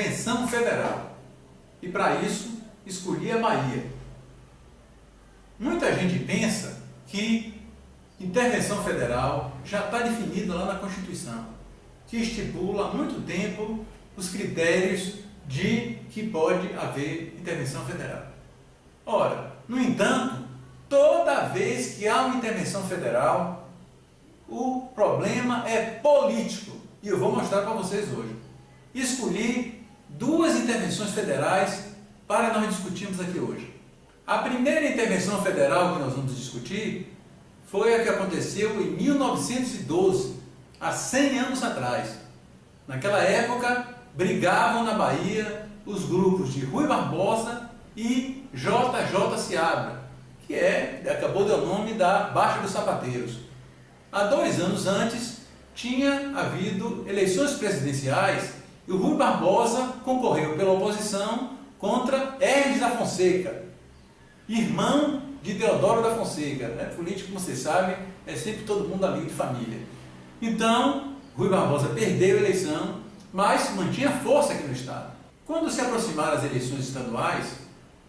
intervenção federal. E para isso, escolhi a Bahia. Muita gente pensa que intervenção federal já está definida lá na Constituição, que estipula há muito tempo os critérios de que pode haver intervenção federal. Ora, no entanto, toda vez que há uma intervenção federal, o problema é político. E eu vou mostrar para vocês hoje. Escolhi duas intervenções federais para nós discutirmos aqui hoje. A primeira intervenção federal que nós vamos discutir foi a que aconteceu em 1912, há 100 anos atrás. Naquela época, brigavam na Bahia os grupos de Rui Barbosa e JJ Seabra, que acabou de dar o nome da Baixa dos Sapateiros. Há 2 anos antes, tinha havido eleições presidenciais e o Rui Barbosa concorreu pela oposição contra Hermes da Fonseca, irmão de Deodoro da Fonseca. Político, como vocês sabem, é sempre todo mundo amigo de família. Então, Rui Barbosa perdeu a eleição, mas mantinha força aqui no estado. Quando se aproximaram as eleições estaduais,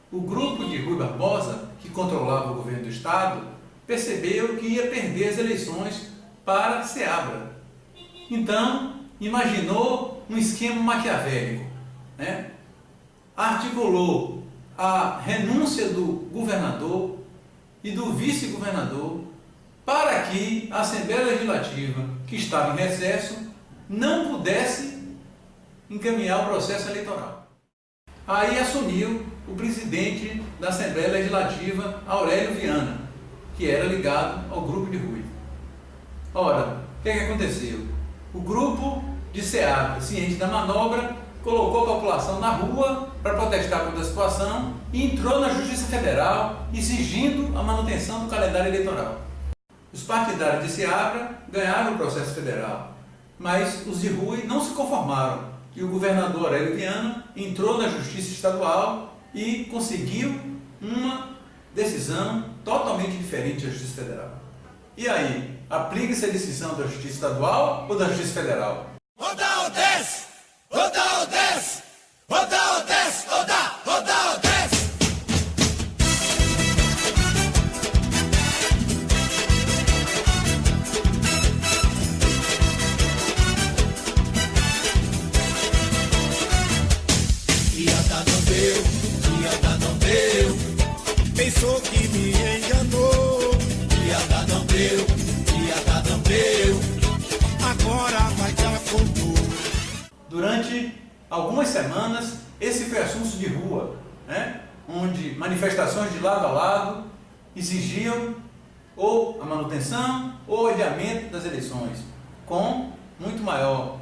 o grupo de Rui Barbosa, que controlava o governo do estado, percebeu que ia perder as eleições para Seabra. Então, imaginou um esquema maquiavélico, articulou a renúncia do governador e do vice-governador para que a Assembleia Legislativa, que estava em recesso, não pudesse encaminhar o processo eleitoral. Aí assumiu o presidente da Assembleia Legislativa, Aurélio Viana, que era ligado ao grupo de Rui. Ora, o que aconteceu? O grupo de Seabra, ciente da manobra, colocou a população na rua para protestar contra a situação e entrou na Justiça Federal exigindo a manutenção do calendário eleitoral. Os partidários de Seabra ganharam o processo federal, mas os de Rui não se conformaram e o governador Aurélio Viana entrou na Justiça Estadual e conseguiu uma decisão totalmente diferente da Justiça Federal. E aí, aplica-se a decisão da Justiça Estadual ou da Justiça Federal? Roda ou desce! Roda ou desce! Roda ou desce! Roda ou desce! Piada não deu, pensou que me enganou. Piada não deu, agora vai dar com tudo. Durante algumas semanas, esse foi assunto de rua, onde manifestações de lado a lado exigiam ou a manutenção ou o adiamento das eleições, com muito maior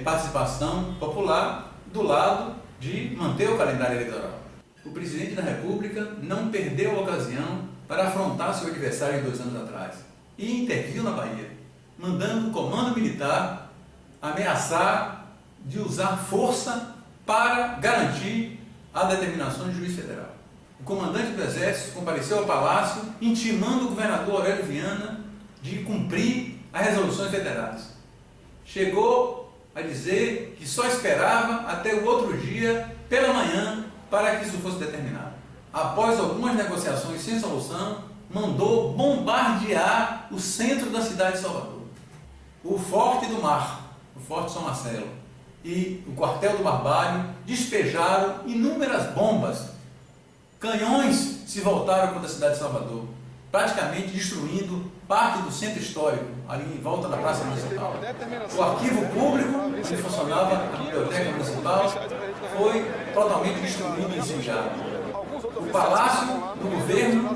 participação popular do lado de manter o calendário eleitoral. O presidente da República não perdeu a ocasião para afrontar seu adversário 2 anos atrás e interviu na Bahia, mandando o comando militar ameaçar de usar força para garantir a determinação do juiz federal. O comandante do Exército compareceu ao Palácio intimando o governador Aurélio Viana de cumprir as resoluções federais. Chegou a dizer que só esperava até o outro dia, pela manhã, para que isso fosse determinado. Após algumas negociações sem solução, mandou bombardear o centro da cidade de Salvador. O Forte do Mar, o Forte São Marcelo, e o Quartel do Barbário despejaram inúmeras bombas. Canhões se voltaram contra a cidade de Salvador, praticamente destruindo parte do centro histórico, ali em volta da Praça Municipal. O arquivo público, que funcionava na Biblioteca Municipal, foi totalmente destruído e incendiado. O Palácio do Governo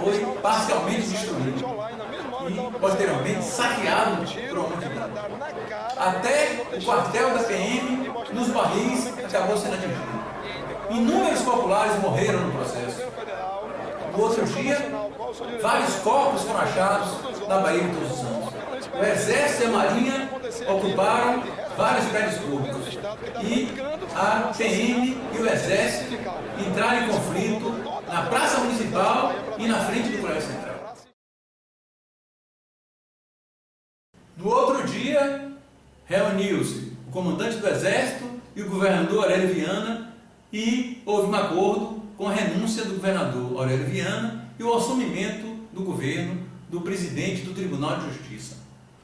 foi parcialmente destruído e, posteriormente, saqueado por uma multidão. Até o quartel da PM, nos barris, acabou sendo atingido. Inúmeros populares morreram no processo. No outro dia, vários corpos foram achados na Baía de Todos os Santos. O Exército e a Marinha ocuparam vários prédios públicos e a PM e o Exército entraram em conflito na Praça Municipal e na frente do Colégio Central. No outro dia, reuniu-se o comandante do Exército e o governador Aurélio Viana, e houve um acordo com a renúncia do governador Aurélio Viana e o assumimento do governo do presidente do Tribunal de Justiça.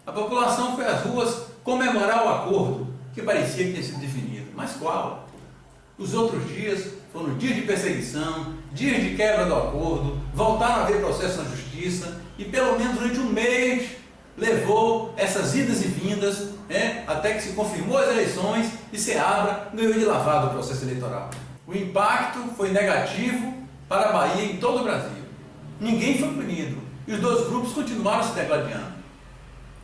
A população foi às ruas comemorar o acordo que parecia que tinha sido definido. Mas qual? Os outros dias foram dias de perseguição, dias de quebra do acordo, voltaram a haver processo na justiça e pelo menos durante um mês levou essas idas e vindas, até que se confirmou as eleições e Seabra ganhou de lavada o processo eleitoral. O impacto foi negativo para a Bahia em todo o Brasil. Ninguém foi punido e os dois grupos continuaram se degladiando.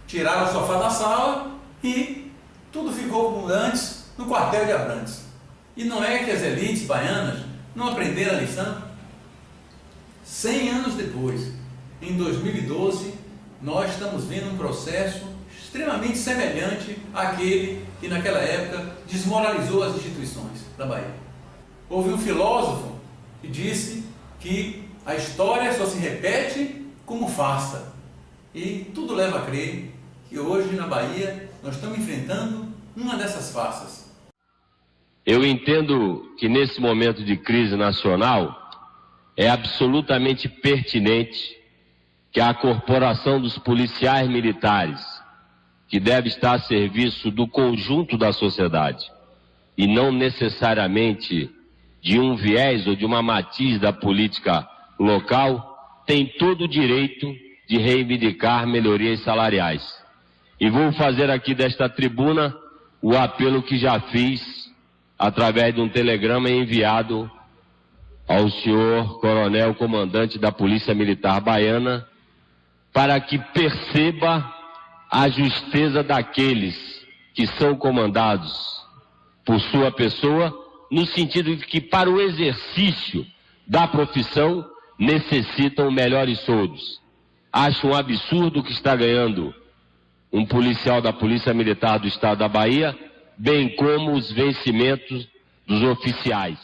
Tiraram o sofá da sala e tudo ficou como antes no quartel de Abrantes. E não é que as elites baianas não aprenderam a lição? 100 anos depois, em 2012, nós estamos vendo um processo extremamente semelhante àquele que naquela época desmoralizou as instituições da Bahia. Houve um filósofo que disse que a história só se repete como farsa. E tudo leva a crer que hoje na Bahia nós estamos enfrentando uma dessas farsas. Eu entendo que nesse momento de crise nacional é absolutamente pertinente que a corporação dos policiais militares, que deve estar a serviço do conjunto da sociedade e não necessariamente de um viés ou de uma matiz da política local, tem todo o direito de reivindicar melhorias salariais. E vou fazer aqui desta tribuna o apelo que já fiz através de um telegrama enviado ao senhor coronel comandante da Polícia Militar Baiana, para que perceba a justeza daqueles que são comandados por sua pessoa, no sentido de que para o exercício da profissão necessitam melhores soldos. Acho um absurdo o que está ganhando um policial da Polícia Militar do Estado da Bahia, bem como os vencimentos dos oficiais.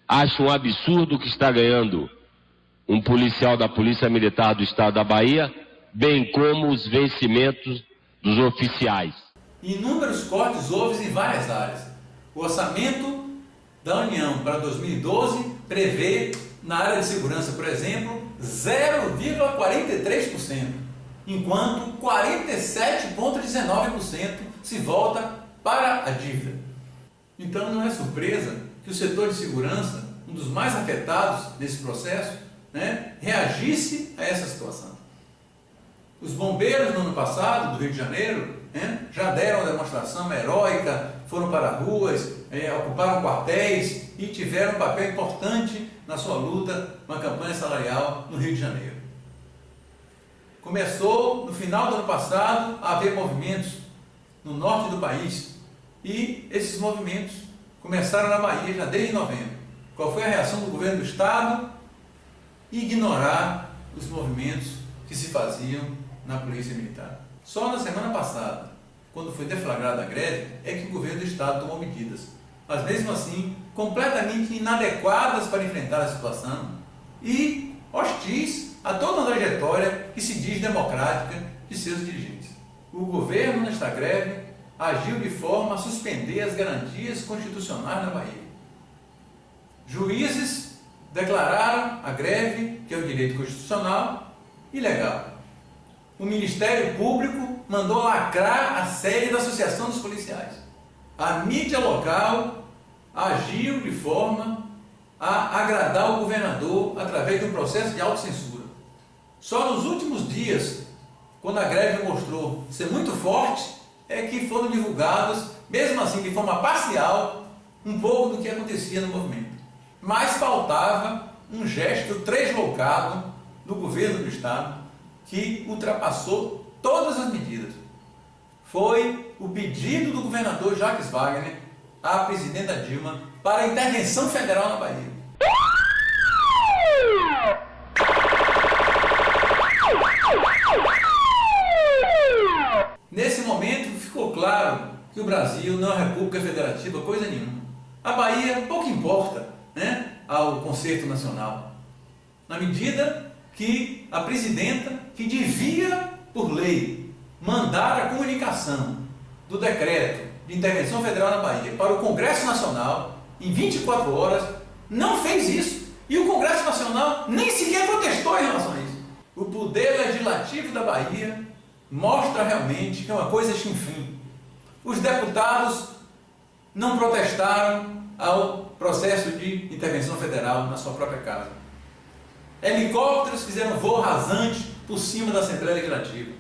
Acho um absurdo o que está ganhando um policial da Polícia Militar do Estado da Bahia, bem como os vencimentos dos oficiais. Inúmeros cortes houve em várias áreas. O orçamento da União para 2012 prevê, na área de segurança, por exemplo, 0,43%, enquanto 47,19% se volta para a dívida. Então não é surpresa que o setor de segurança, um dos mais afetados nesse processo, reagisse a essa situação. Os bombeiros no ano passado, do Rio de Janeiro, já deram uma demonstração heróica, foram para ruas, ocuparam quartéis e tiveram um papel importante na sua luta com a campanha salarial no Rio de Janeiro. Começou no final do ano passado a haver movimentos no norte do país e esses movimentos começaram na Bahia já desde novembro. Qual foi a reação do governo do Estado? Ignorar os movimentos que se faziam na Polícia Militar. Só na semana passada, quando foi deflagrada a greve, é que o governo do Estado tomou medidas, mas mesmo assim completamente inadequadas para enfrentar a situação e hostis a toda a trajetória que se diz democrática de seus dirigentes. O governo, nesta greve, agiu de forma a suspender as garantias constitucionais na Bahia. Juízes declararam a greve, que é o direito constitucional, ilegal. O Ministério Público mandou lacrar a sede da Associação dos Policiais. A mídia local agiu de forma a agradar o governador através de um processo de autocensura. Só nos últimos dias, quando a greve mostrou ser muito forte, é que foram divulgados, mesmo assim de forma parcial, um pouco do que acontecia no movimento. Mas faltava um gesto deslocado do governo do Estado que ultrapassou todas as medidas. Foi o pedido do governador Jacques Wagner à presidenta Dilma para a intervenção federal na Bahia. Nesse momento ficou claro que o Brasil não é república federativa, coisa nenhuma. A Bahia pouco importa, ao concerto nacional, na medida que a presidenta, que devia, por lei, mandar a comunicação do decreto de intervenção federal na Bahia para o Congresso Nacional, em 24 horas, não fez isso. E o Congresso Nacional nem sequer protestou em relação a isso. O poder legislativo da Bahia mostra realmente que é uma coisa sem fim. Os deputados não protestaram ao processo de intervenção federal na sua própria casa. Helicópteros fizeram voo rasante por cima da Assembleia Legislativa.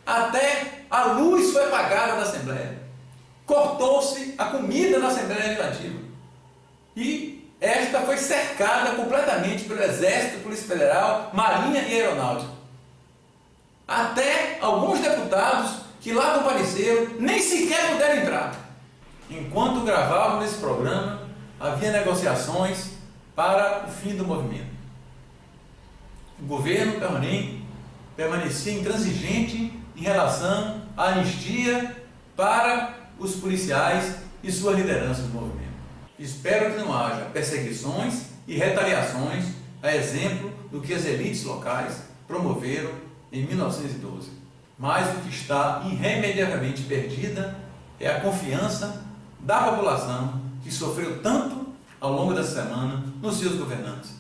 Até a luz foi apagada da Assembleia. Cortou-se a comida na Assembleia Legislativa. E esta foi cercada completamente pelo Exército, Polícia Federal, Marinha e Aeronáutica. Até alguns deputados que lá compareceram nem sequer puderam entrar. Enquanto gravavam esse programa, havia negociações para o fim do movimento. O governo permanecia intransigente em relação à anistia para os policiais e sua liderança do movimento. Espero que não haja perseguições e retaliações, a exemplo do que as elites locais promoveram em 1912. Mas o que está irremediavelmente perdida é a confiança da população que sofreu tanto ao longo dessa semana nos seus governantes.